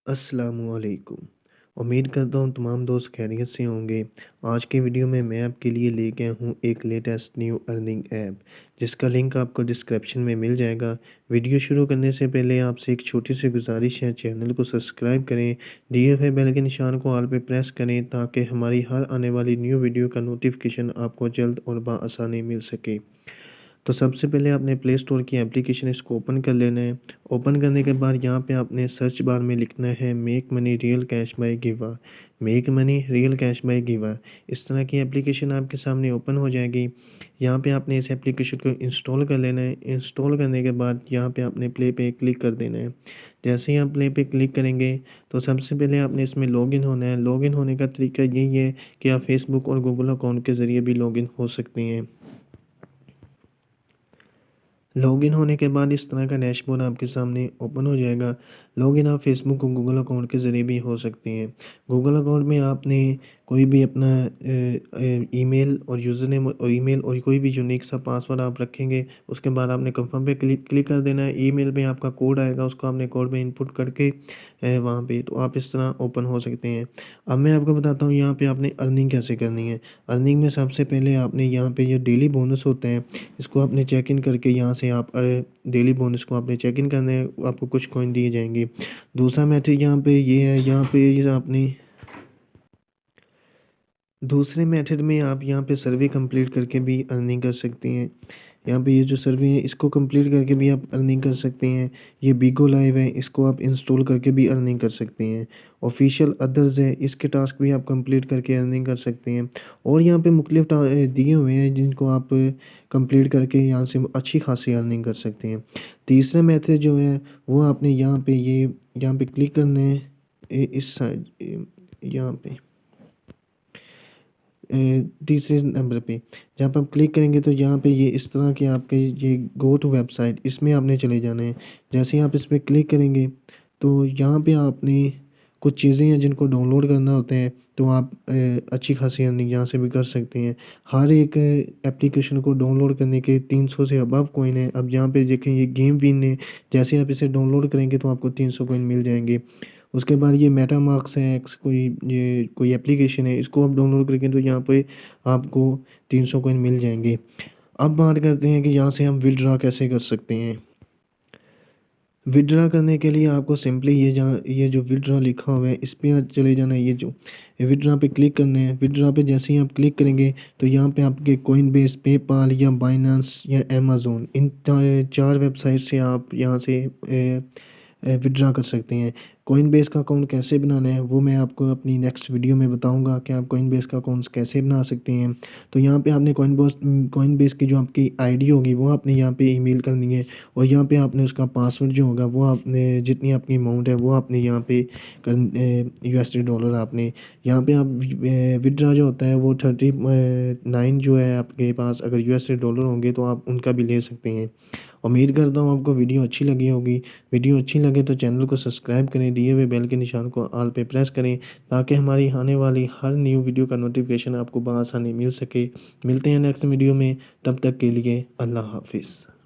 अस्सलामुअलैकुम। उम्मीद करता हूँ तमाम दोस्त खैरियत से होंगे। आज के वीडियो में मैं आपके लिए लेके आया हूँ एक लेटेस्ट न्यू अर्निंग ऐप, जिसका लिंक आपको डिस्क्रिप्शन में मिल जाएगा। वीडियो शुरू करने से पहले आपसे एक छोटी सी गुजारिश है, चैनल को सब्सक्राइब करें, दिए हुए बेल के निशान को ऑल पे प्रेस करें ताकि हमारी हर आने वाली न्यू वीडियो का नोटिफिकेशन आपको जल्द और बआसानी मिल सके। तो सबसे पहले आपने प्ले स्टोर की एप्लीकेशन इसको ओपन कर लेना है। ओपन करने के बाद यहाँ पे आपने सर्च बार में लिखना है make money real cash by गिवा। Make money real cash by गिवा, इस तरह की एप्लीकेशन आपके सामने ओपन हो जाएगी। यहाँ पे आपने इस एप्लीकेशन को इंस्टॉल कर लेना है। इंस्टॉल करने के बाद यहाँ पे आपने प्ले पे क्लिक कर देना है। जैसे ही आप प्ले पे क्लिक करेंगे तो सबसे पहले आपने इसमें लॉगिन होना है। लॉगिन होने का तरीका यही है कि आप फेसबुक और गूगल अकाउंट के ज़रिए भी लॉगिन हो सकती हैं। लॉगिन होने के बाद इस तरह का डैशबोर्ड आपके सामने ओपन हो जाएगा। लॉगिन आप फेसबुक और गूगल अकाउंट के ज़रिए भी हो सकती हैं। गूगल अकाउंट में आपने कोई भी अपना ईमेल और यूज़र नेम और ईमेल और कोई भी यूनिक सा पासवर्ड आप रखेंगे। उसके बाद आपने कंफर्म पे क्लिक कर देना है। ईमेल में आपका कोड आएगा, उसको आपने कोड में इनपुट करके वहाँ पे तो आप इस तरह ओपन हो सकते हैं। अब मैं आपको बताता हूँ यहाँ पे आपने अर्निंग कैसे करनी है। अर्निंग में सबसे पहले आपने यहाँ पे जो डेली बोनस होते हैं, इसको आपने चेक इन करके यहाँ से आप डेली बोनस को आपने चेक इन करना है, आपको कुछ कॉइन दिए जाएंगे। दूसरा मेथड यहाँ पे ये है, यहाँ पे ये आपने दूसरे मेथड में आप यहाँ पे सर्वे कंप्लीट करके भी अर्निंग कर सकती हैं। यहाँ पे ये जो सर्वे है इसको कंप्लीट करके भी आप अर्निंग कर सकते हैं। ये बिगो लाइव है, इसको आप इंस्टॉल करके भी अर्निंग कर सकते हैं। ऑफिशियल अदर्स है, इसके टास्क भी आप कंप्लीट करके अर्निंग कर सकते हैं। और यहाँ पे मुख्तलिफ दिए हुए हैं जिनको आप कंप्लीट करके यहाँ से अच्छी खासी अर्निंग कर सकते हैं। तीसरा मेथड जो है वो आपने यहाँ पे क्लिक करना है। इस साइड यहाँ पे तीसरे नंबर पे जहाँ पर आप क्लिक करेंगे तो यहाँ पे ये इस तरह के आपके ये गो टू वेबसाइट, इसमें आपने चले जाना है। जैसे ही आप इस पर क्लिक करेंगे तो यहाँ पे आपने कुछ चीज़ें हैं जिनको डाउनलोड करना होते हैं, तो आप अच्छी खासी अर्निंग यहाँ से भी कर सकते हैं। हर एक एप्लीकेशन को डाउनलोड करने के 300 से अबव कॉइन है। अब यहाँ पे देखें ये गेम विन है, जैसे आप इसे डाउनलोड करेंगे तो आपको 300 कॉइन मिल जाएंगे। उसके बाद ये मेटामार्क्स है, कोई एप्लीकेशन है, इसको आप डाउनलोड करेंगे तो यहाँ पे आपको 300 कॉइन मिल जाएंगे। अब बात करते हैं कि यहाँ से हम विड्रॉ कैसे कर सकते हैं। विड्रॉ करने के लिए आपको सिंपली ये जो विड्रॉ लिखा हुआ है इस पर चले जाना है। ये जो विड्रॉ पे क्लिक करना है। विड्रॉ पे जैसे ही आप क्लिक करेंगे तो यहाँ पे आपके कोइनबेस, पेपाल या बाइनेंस या अमेज़न, इन चार वेबसाइट से आप यहाँ से विड्रॉ कर सकते हैं। कोइनबेस का अकाउंट कैसे बनाना है वो मैं आपको अपनी नेक्स्ट वीडियो में बताऊंगा कि आप कोइनबेस का अकाउंट कैसे बना सकते हैं। तो यहाँ पे आपने कोइनबेस की जो आपकी आईडी होगी वो आपने यहाँ पे ईमेल करनी है, और यहाँ पे आपने उसका पासवर्ड जो होगा वो आपने जितनी आपकी अमाउंट है वो आपने यहाँ पे यूएसडी डॉलर आपने यहाँ पे आप विड्रॉ जो होता है वो 39 जो है आपके पास, अगर यूएसडी डॉलर होंगे तो आप उनका भी ले सकते हैं। उम्मीद करता हूँ आपको वीडियो अच्छी लगी होगी। वीडियो अच्छी लगे तो चैनल को सब्सक्राइब करें, दिए हुए बेल के निशान को ऑल पे प्रेस करें ताकि हमारी आने वाली हर न्यू वीडियो का नोटिफिकेशन आपको बआसानी मिल सके। मिलते हैं नेक्स्ट वीडियो में, तब तक के लिए अल्लाह हाफिज़।